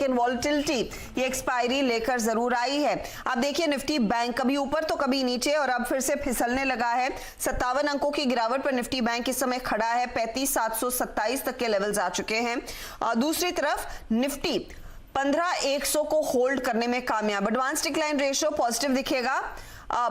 लेकिन वॉलेटिलिटी ये एक्सपायरी लेकर जरूर आई है। आप देखिए निफ्टी बैंक कभी ऊपर तो कभी नीचे और अब फिर से फिसलने लगा है। 57 अंकों की गिरावट पर निफ्टी बैंक इस समय खड़ा है। 35,727 तक के लेवल्स आ चुके हैं। दूसरी तरफ निफ्टी 15,100 को होल्ड करने में कामयाब। एडवांस डिक्लाइन रेशियो पॉजिटिव दिखेगा।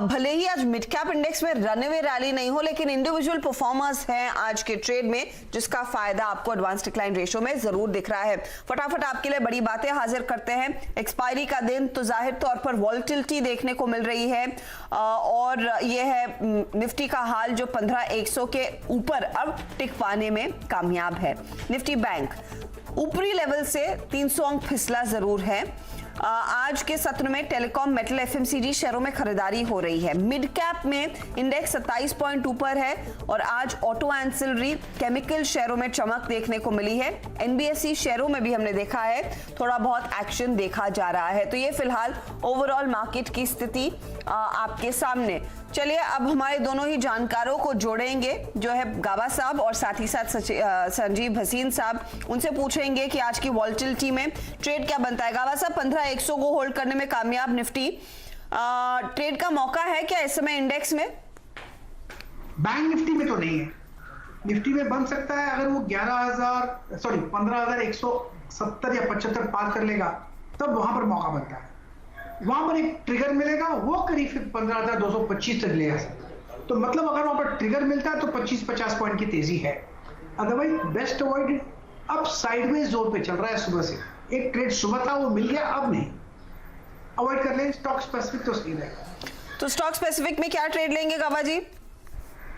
भले ही आज मिड कैप इंडेक्स में रनअवे रैली नहीं हो, लेकिन इंडिविजुअल परफॉर्मर्स हैं आज के ट्रेड में, जिसका फायदा आपको एडवांस डिक्लाइन रेशियो में जरूर दिख रहा है। फटाफट आपके लिए बड़ी बातें हाजिर करते हैं। एक्सपायरी का दिन तो जाहिर तौर पर वॉलेटिलिटी देखने को मिल रही है और यह है निफ्टी का हाल जो 15,100 के ऊपर अब टिक पाने में कामयाब है। निफ्टी बैंक ऊपरी लेवल से 300 अंक फिसला जरूर है। आज के सत्र में टेलीकॉम, मेटल, एफएमसीजी शेयरों में खरीदारी हो रही है। मिड कैप में इंडेक्स 27 पॉइंट ऊपर है और आज ऑटो एंसिलरी, केमिकल शेयरों में चमक देखने को मिली है। एनबीएसई शेयरों में भी हमने देखा है थोड़ा बहुत एक्शन देखा जा रहा है। तो ये फिलहाल ओवरऑल मार्केट की स्थिति आपके सामने। चलिए अब हमारे दोनों ही जानकारों को जोड़ेंगे, जो है गाबा साहब और साथ ही साथ संजीव भसीन साहब। उनसे पूछेंगे कि आज की वॉलेटिलिटी में ट्रेड क्या बनता है। गाबा साहब, 15,100 को होल्ड करने में कामयाब निफ्टी, ट्रेड का मौका है क्या इस समय इंडेक्स में? बैंक निफ्टी में तो नहीं है। निफ्टी में बन सकता है अगर वो 15,170 या 75 पार कर लेगा, तब वहां पर मौका बनता है। वहां पर एक ट्रिगर मिलेगा, वो करीब 15,225 तक ले आ सकता है। तो मतलब अगर वहां पर ट्रिगर मिलता है तो 25-50 पॉइंट की तेजी है। Otherwise best avoid. अब साइडवेज जोन पे चल रहा है सुबह से। एक ट्रेड सुबह था वो मिल गया, अब नहीं, अवॉइड कर लें। स्टॉक स्पेसिफिक तो सही रहेगा। तो स्टॉक स्पेसिफिक में क्या ट्रेड लेंगे गाबा जी?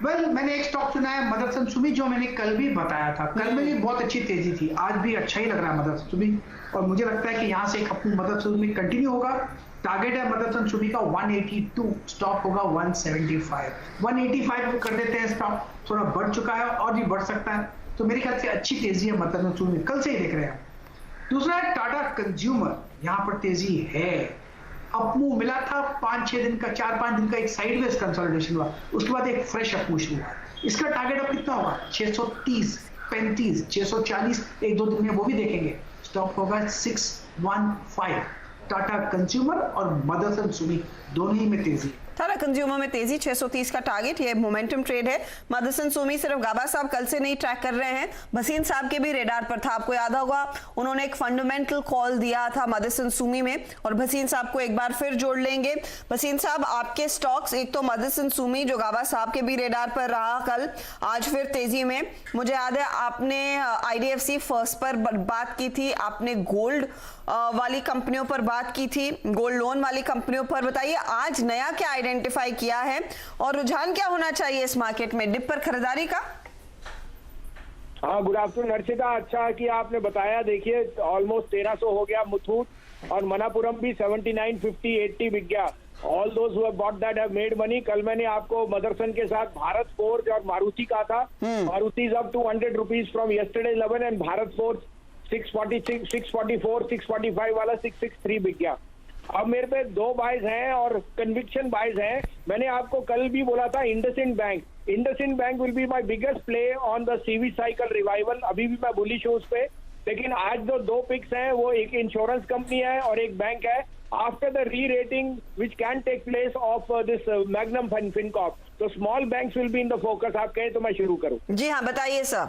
मैंने एक स्टॉक चुना है मदरसन सुमी, जो मैंने कल भी बताया था। कल में भी बहुत अच्छी तेजी थी, आज भी अच्छा ही लग रहा है मदरसन सुमी, और मुझे लगता है कि यहाँ से एक अपनी मदरसन सुमी कंटिन्यू होगा। टारगेट है मदरसन सुमी का 182, स्टॉप होगा 175। 185 को कर देते हैं। स्टॉक थोड़ा बढ़ चुका है और भी बढ़ सकता है, तो मेरे ख्याल से अच्छी तेजी है मदरसन सुमी, कल से ही देख रहे हैं। दूसरा है टाटा कंज्यूमर, यहाँ पर तेजी है। अपमूव मिला था 5-6 दिन का, 4-5 दिन का एक साइडवेज कंसोलिडेशन हुआ, उसके बाद एक फ्रेश अपमूव शुरू हुआ। इसका टारगेट अब कितना होगा? 630, 35, 640, 1-2 दिन में वो भी देखेंगे। स्टॉप होगा 615। टाटा कंज्यूमर और मदरसन सुमी दोनों ही में तेजी। टाटा कंज्यूमर में तेजी, 630 का टारगेट, ये मोमेंटम ट्रेड है। मदरसन सुमी सिर्फ गाबा साहब कल से नहीं ट्रैक कर रहे हैं, भसीन साहब के भी रेडार पर था। आपको याद होगा उन्होंने एक फंडामेंटल कॉल दिया था मदरसन सुमी में, और भसीन साहब को एक बार फिर जोड़ लेंगे। भसीन साहब, आपके स्टॉक्स, एक तो मदरसन सुमी जो गाबा साहब के भी रेडार पर रहा कल, आज फिर तेजी में। मुझे याद है आपने IDFC फर्स्ट पर बात की थी, आपने गोल्ड वाली कंपनियों पर बात की थी, गोल्ड लोन वाली कंपनियों पर। बताइए आज नया क्या आइडेंटिफाई किया है और रुझान क्या होना चाहिए इस मार्केट में, डिप पर खरीदारी का? हाँ, गुड आफ्टरनून हर्षिता, अच्छा कि आपने बताया। देखिए ऑलमोस्ट 1300 हो गया मुथूट, और मनापुरम भी 79, 50, 80 बिक गया। All those who have bought that have made money. कल मैंने आपको मदरसन के साथ भारत फोर्ज और मारुति का था। Maruti is up 200 rupees from yesterday 11 and Bharat forge 646, 644, 645 वाला 663 बिक गया। अब मेरे पे 2 बाइज हैं और कन्विक्शन बाइज हैं। मैंने आपको कल भी बोला था IndusInd bank will be my biggest play on the CV cycle revival. अभी भी मैं बुलिश हूं उस पे, लेकिन आज जो 2 पिक्स हैं वो एक इंश्योरेंस कंपनी है और एक बैंक है। After the re rating which can take place of this Magnum Fincorp, तो small banks will be in the focus. आप कहें तो मैं शुरू करूं? जी हाँ, बताइए सर।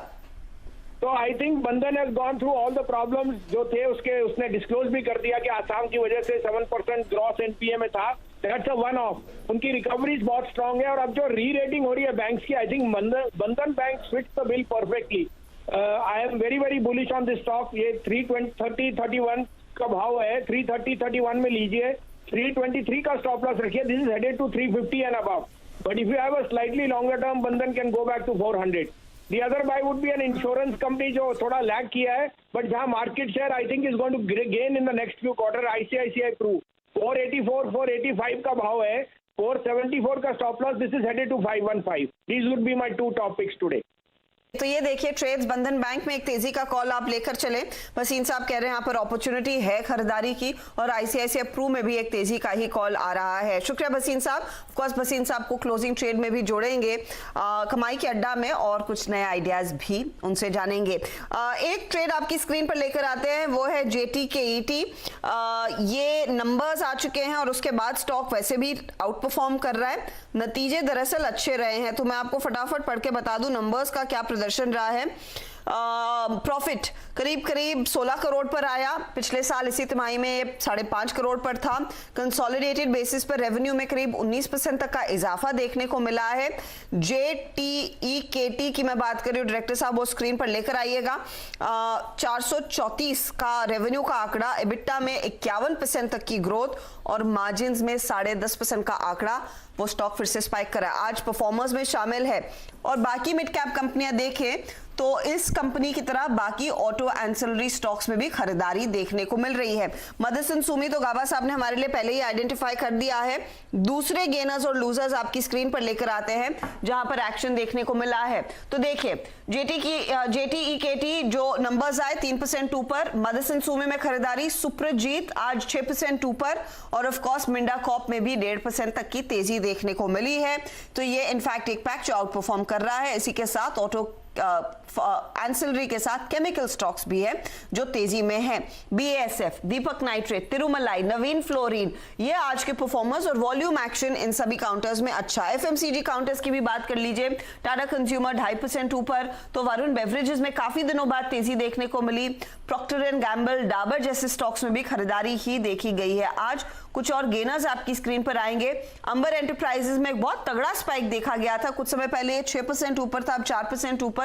तो आई थिंक बंधन has gone through all the problems जो थे उसने डिस्क्लोज भी कर दिया कि आसाम की वजह से 7% ग्रॉस एनपीए में था। That's a one of. उनकी रिकवरीज बहुत स्ट्रांग है, और अब जो री रेटिंग हो रही है बैंक्स की, आई थिंक बंधन bank fits the bill perfectly. I am very very bullish on this stock. ये 320, 31 का भाव है, 330, 31 में लीजिए। 323 का स्टॉप लॉस रखिए। This is headed to 350 and above, but if you have a slightly longer term, Bandhan can go back to 400। The other buy would be an insurance company जो थोड़ा लैग किया है, बट जहां market share I think is going to gain in the next few quarter. ICICI Pru 484, 485 का भाव है, 474 का stop loss. This is headed to 515। These would be my 2 top picks today. तो ये देखिए ट्रेड्स बंधन बैंक में एक तेजी का कॉल आप लेकर चले। भसीन साहब कह रहे हैं यहाँ पर अपॉर्चुनिटी है खरीदारी की, और आईसीआईसीआई प्रू में भी एक तेजी का ही कॉल आ रहा है। शुक्रिया भसीन साहब। ऑफ कोर्स भसीन साहब को क्लोजिंग ट्रेड में भी जोड़ेंगे कमाई के अड्डा में, और कुछ नए आइडियाज भी उनसे जानेंगे। एक ट्रेड आपकी स्क्रीन पर लेकर आते हैं, वो है JTKET। ये नंबर्स आ चुके हैं और उसके बाद स्टॉक वैसे भी आउट परफॉर्म कर रहा है। नतीजे दरअसल अच्छे रहे हैं, तो मैं आपको फटाफट पढ़ के बता दूं नंबर्स का क्या प्रदर्शन रहा है। प्रॉफिट करीब 16 करोड़ पर आया। पिछले साल इसी तिमाही में ये 5.5 करोड़ पर था। कंसोलिडेटेड बेसिस पर रेवेन्यू में करीब 19% तक का इजाफा देखने को मिला है। JTEKT की मैं बात करूं, डायरेक्टर साहब वो स्क्रीन पर लेकर आइएगा। 434 का रेवेन्यू का आंकड़ा, एबिटा में 51% तक की ग्रोथ और मार्जिन में 10.5% का आंकड़ा, वो स्टॉक फिर से स्पाइक करा, आज परफॉर्मर्स में शामिल है। और बाकी मिड कैप कंपनियां देखें तो इस कंपनी की तरह बाकी ऑटो एंसिलरी स्टॉक्स में भी खरीदारी देखने को मिल रही है। मदरसन सुमी तो गाबा साहब ने हमारे लिए पहले ही आइडेंटिफाई कर दिया है। दूसरे गेनर्स और लूजर्स आपकी स्क्रीन पर लेकर आते हैं जहां पर एक्शन देखने को मिला है। तो देखिए JTEKT जो नंबर्स आए 3% ऊपर, मदरसन सुमी में खरीदारी, सुप्रजीत आज 6% ऊपर, और ऑफ कोर्स मिंडा कॉप में भी 1.5% तक की तेजी देखने को मिली है। तो ये इनफैक्ट एक पैक जो आउट परफॉर्म कर रहा है। इसी के साथ ऑटो एंसिलरी के साथ केमिकल स्टॉक्स भी है जो तेजी में है। BASF, दीपक नाइट्रेट, तिरुमलाई, नवीन फ्लोरीन, ये आज के परफॉर्मर्स, और वॉल्यूम एक्शन इन सभी काउंटर्स में अच्छा। FMCG काउंटर्स की भी बात कर लीजिए, टाटा कंज्यूमर 2.5% ऊपर, तो वरुण बेवरेजेस में काफी दिनों बाद तेजी देखने को मिली। प्रॉक्टर एंड गैम्बल, डाबर जैसे स्टॉक्स में भी खरीदारी ही देखी गई है आज। कुछ और गेनर्स आपकी स्क्रीन पर आएंगे। अंबर एंटरप्राइजेस में एक बहुत तगड़ा स्पाइक देखा गया था कुछ समय पहले, 6% ऊपर था, अब 4% ऊपर।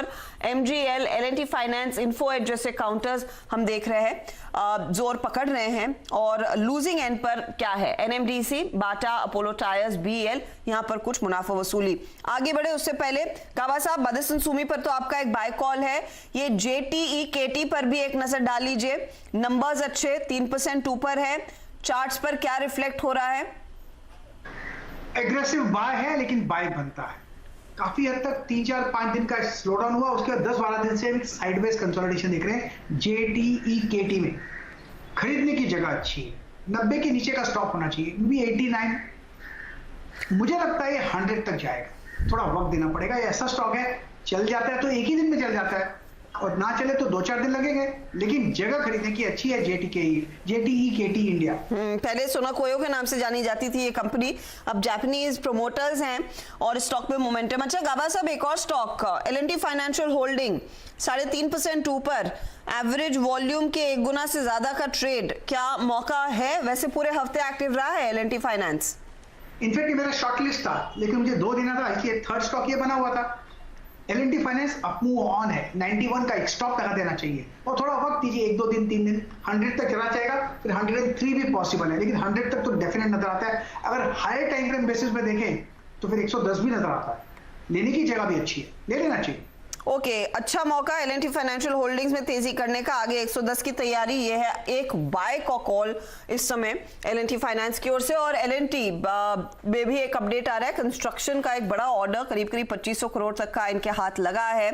MGL, L&T finance, Info Edge जैसे काउंटर्स हम देख रहे हैं जोर पकड़ रहे हैं। और लूजिंग एंड पर क्या है, NMDC, बाटा, अपोलो टायर्स, BEL, यहां पर कुछ मुनाफा वसूली। आगे बढ़े उससे पहले गाबा साहब, मदरसन सुमी पर तो आपका एक बाय कॉल है। ये JTEKT पर भी एक नजर डाल लीजिए। नंबर्स अच्छे, 3% ऊपर है। चार्ट्स पर क्या रिफ्लेक्ट हो रहा है? एग्रेसिव बाय है, लेकिन बाय बनता है। काफी हद तक 3-4-5 दिन का स्लोडाउन हुआ, उसके बाद 10-12 दिन से साइडवेज कंसोलिडेशन देख रहे हैं। JTEKT में खरीदने की जगह अच्छी है, 90 के नीचे का स्टॉप होना चाहिए, भी 89। मुझे लगता है ये 100 तक जाएगा, थोड़ा वक्त देना पड़ेगा। ये ऐसा स्टॉक है, चल जाता है तो एक ही दिन में चल जाता है, और ना चले तो 2-4 दिन लगेंगे, लेकिन जगह खरीदने की अच्छी है। JTEKT इंडिया पहले सोना कोयो के नाम से जानी जाती थी ये कंपनी, अब जापानीज प्रोमोटर्स हैं और स्टॉक पे मोमेंटम अच्छा। गाबा साहब, एक और स्टॉक L&T फाइनेंशियल होल्डिंग 3.5% ऊपर, एवरेज वॉल्यूम के 1 गुना से ज्यादा का ट्रेड, क्या मौका है? वैसे पूरे हफ्ते एक्टिव रहा है L&T फाइनेंस। इनफैक्ट मेरा शॉर्ट लिस्ट था, लेकिन मुझे 2 देना था, इसलिए थर्ड स्टॉक ये बना हुआ था। L&T finance up move on है, 91 का एक स्टॉप लगा देना चाहिए, और थोड़ा वक्त दीजिए, 1-2 दिन 3 दिन, 100 तक चला जाएगा, फिर 103 भी पॉसिबल है, लेकिन 100 तक तो डेफिनेट नजर आता है। अगर हाई टाइम फ्रेम बेसिस पे देखें तो फिर 110 भी नजर आता है। लेने की जगह भी अच्छी है, ले लेना चाहिए। ओके, अच्छा मौका L&T फाइनेंशियल होल्डिंग्स में तेजी करने का। आगे 110 की तैयारी, ये है एक बाय का कॉल इस समय L&T फाइनेंस की ओर से। और L&T में भी एक अपडेट आ रहा है, कंस्ट्रक्शन का एक बड़ा ऑर्डर करीब 2500 करोड़ तक का इनके हाथ लगा है।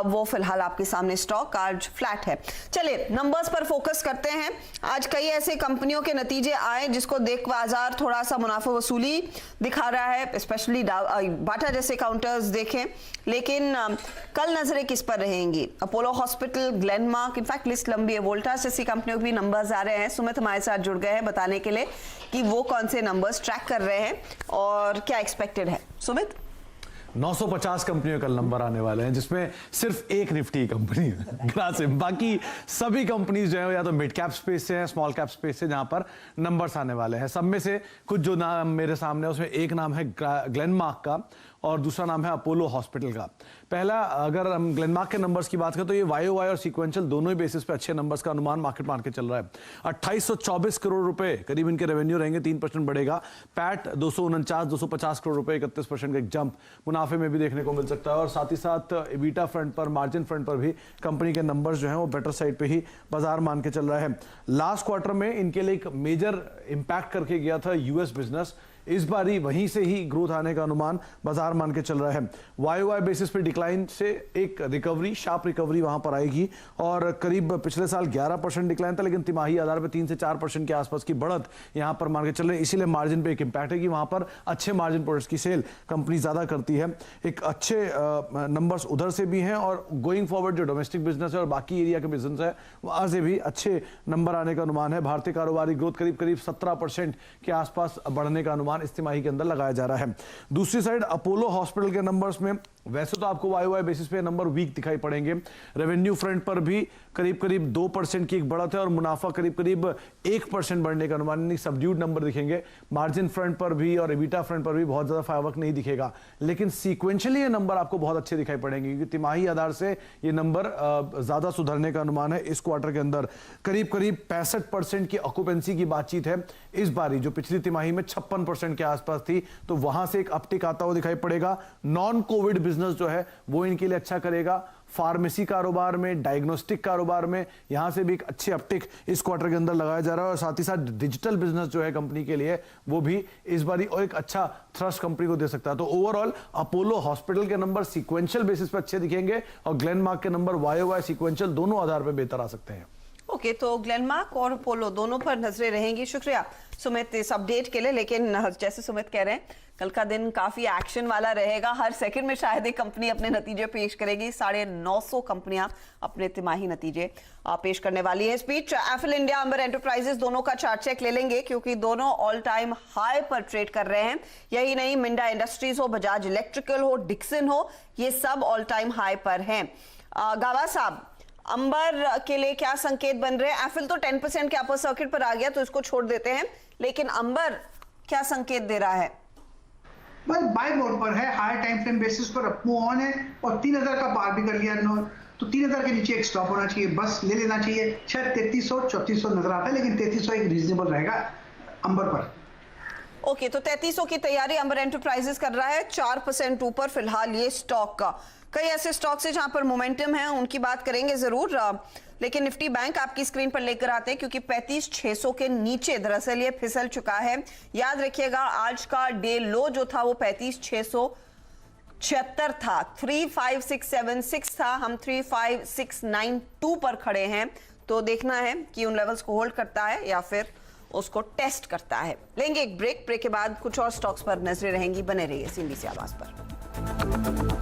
वो फिलहाल आपके सामने स्टॉक आज फ्लैट है। चलिए नंबर्स पर फोकस करते हैं। आज कई ऐसे कंपनियों के नतीजे आए जिसको देख बाजार थोड़ा सा मुनाफा वसूली दिखा रहा है, स्पेशली बाटा जैसे काउंटर्स देखें, लेकिन कल नजरें किस पर रहेंगी? Apollo hospital, Glenmark, in fact list लंबी है, वोल्टास जैसी कंपनियों के भी नंबर्स आ रहे हैं। सुमित हमारे साथ जुड़ गए हैं बताने के लिए कि वो कौन से नंबर्स ट्रैक कर रहे हैं और क्या एक्सपेक्टेड है। सुमित, 950 कंपनियों का नंबर आने वाले हैं, जिसमें सिर्फ एक निफ्टी कंपनी है ग्रासिम। बाकी सभी कंपनीज जो है या तो मिड कैप स्पेस से हैं, स्मॉल कैप स्पेस से, जहां पर नंबर्स आने वाले हैं। सब में से कुछ जो नाम मेरे सामने है, उसमें एक नाम है ग्लेनमार्क का और दूसरा नाम है अपोलो हॉस्पिटल का। पहला, अगर हम ग्लेनमार्क के नंबर्स की बात करें तो ये YOY और सीक्वेंशियल दोनों ही बेसिस पे अच्छे नंबर्स का अनुमान मार्केट मान के चल रहा है। 2824 करोड़ रुपए करीब इनके रेवेन्यू रहेंगे, 3% बढ़ेगा। पैट 249-250 करोड़ रुपए, 31% का एक जंप मुनाफे में भी देखने को मिल सकता है। और साथ ही साथ EBITDA फ्रंट पर, मार्जिन फ्रंट पर भी कंपनी के नंबर्स जो है वो बेटर साइड पे ही बाजार मान के चल रहा है। लास्ट क्वार्टर में इनके लिए एक मेजर इंपैक्ट करके गया था US बिजनेस, इस बार ही वहीं से ही ग्रोथ आने का अनुमान बाजार मान के चल रहा है। YOY बेसिस पे डिक्लाइन से एक रिकवरी, शार्प रिकवरी वहां पर आएगी और करीब पिछले साल 11% डिक्लाइन था, लेकिन तिमाही आधार पे 3 से 4% के आसपास की बढ़त यहां पर मान के चल रहे हैं। इसीलिए मार्जिन पे एक इंपैक्ट है कि वहां पर अच्छे मार्जिन प्रोडक्ट्स की सेल कंपनी ज्यादा करती है। एक अच्छे नंबर्स उधर से भी हैं और गोइंग फॉरवर्ड जो डोमेस्टिक बिजनेस है और बाकी एरिया के बिजनेस है वहां से भी अच्छे नंबर आने का अनुमान है। भारतीय कारोबारी ग्रोथ करीब करीब 17% के आसपास बढ़ने का अनुमान इस तिमाही के अंदर लगाया जा रहा है। दूसरी साइड अपोलो हॉस्पिटल के नंबर्स में वैसे तो आपको YOY बेसिस पे नंबर वीक दिखाई पड़ेंगे। रेवेन्यू फ्रंट पर भी करीब करीब 2% की एक बढ़त है और मुनाफा करीब करीब 1% बढ़ने का अनुमान, सबड्यूड नंबर दिखेंगे। मार्जिन फ्रंट पर भी और एबिटा फ्रंट पर भी बहुत ज्यादा फायरवर्क नहीं दिखेगा, लेकिन सीक्वेंशियली ये नंबर आपको बहुत अच्छे दिखाई पड़ेंगे क्योंकि तिमाही आधार से ये नंबर ज्यादा सुधरने का अनुमान है। इस क्वार्टर के अंदर करीब करीब 65% की ऑक्यूपेंसी की बातचीत है इस बारी, जो पिछली तिमाही में 56% के आसपास थी, तो वहां से एक अपटिक आता हुआ दिखाई पड़ेगा। नॉन कोविड बिजनेस जो है वो इनके लिए अच्छा करेगा। फार्मेसी कारोबार में, डायग्नोस्टिक कारोबार में यहां से भी एक अच्छी अपटिक इस क्वार्टर के अंदर लगाया जा रहा है और साथ ही साथ डिजिटल बिजनेस जो है कंपनी के लिए वो भी इस बारी और एक अच्छा थ्रस्ट कंपनी को दे सकता है। तो ओवरऑल अपोलो हॉस्पिटल के नंबर सीक्वेंशियल बेसिस पे अच्छे दिखेंगे और ग्लेनमार्क के नंबर YOY सीक्वेंशियल दोनों आधार पर बेहतर आ सकते हैं। ओके, तो ग्लेनमार्क और अपोलो दोनों पर नजरें रहेंगी। शुक्रिया सुमित इस अपडेट के लिए। लेकिन जैसे सुमित कह रहे हैं, कल का दिन काफी एक्शन वाला रहेगा। हर सेकंड में शायद एक कंपनी अपने नतीजे पेश करेगी। 950 कंपनियां अपने तिमाही नतीजे पेश करने वाली है। इस बीच एफिल इंडिया, अंबर एंटरप्राइजेस दोनों का चार्ट चेक ले लेंगे क्योंकि दोनों ऑल टाइम हाई पर ट्रेड कर रहे हैं। यही नहीं, मिंडा इंडस्ट्रीज हो, बजाज इलेक्ट्रिकल हो, डिक्सन हो, ये सब ऑल टाइम हाई पर हैं। गावा साहब, अंबर के लिए क्या संकेत बन रहे हैं? एफिल तो 10% के अपर सर्किट पर आ गया तो इसको छोड़ देते हैं, लेकिन अंबर क्या संकेत दे रहा है? बस बाय मोड पर है, हायर टाइम फ्रेम बेसिस पर अप मूव ऑन है और 3000 का पार भी कर लिया तो 3000 के नीचे एक स्टॉप होना चाहिए, बस ले लेना चाहिए। शायद 3300 3400 नजर आता है, लेकिन 3300 एक रीजनेबल रहेगा अंबर पर। ओके, तो 3300 की तैयारी अंबर एंटरप्राइजेस कर रहा है, 4% ऊपर फिलहाल ये स्टॉक का। कई ऐसे स्टॉक्स हैं जहां पर मोमेंटम है, उनकी बात करेंगे जरूर, लेकिन निफ्टी बैंक आपकी स्क्रीन पर लेकर आते हैं क्योंकि 35600 के नीचे दरअसल ये फिसल चुका है। याद रखिएगा, आज का डे लो जो था वो 35676 था, 35676 था, हम 35692 पर खड़े हैं। तो देखना है कि उन लेवल्स को होल्ड करता है या फिर उसको टेस्ट करता है। लेंगे एक ब्रेक के बाद कुछ और स्टॉक्स पर नजरें रहेंगी। बने रहिए CNBC आवाज पर।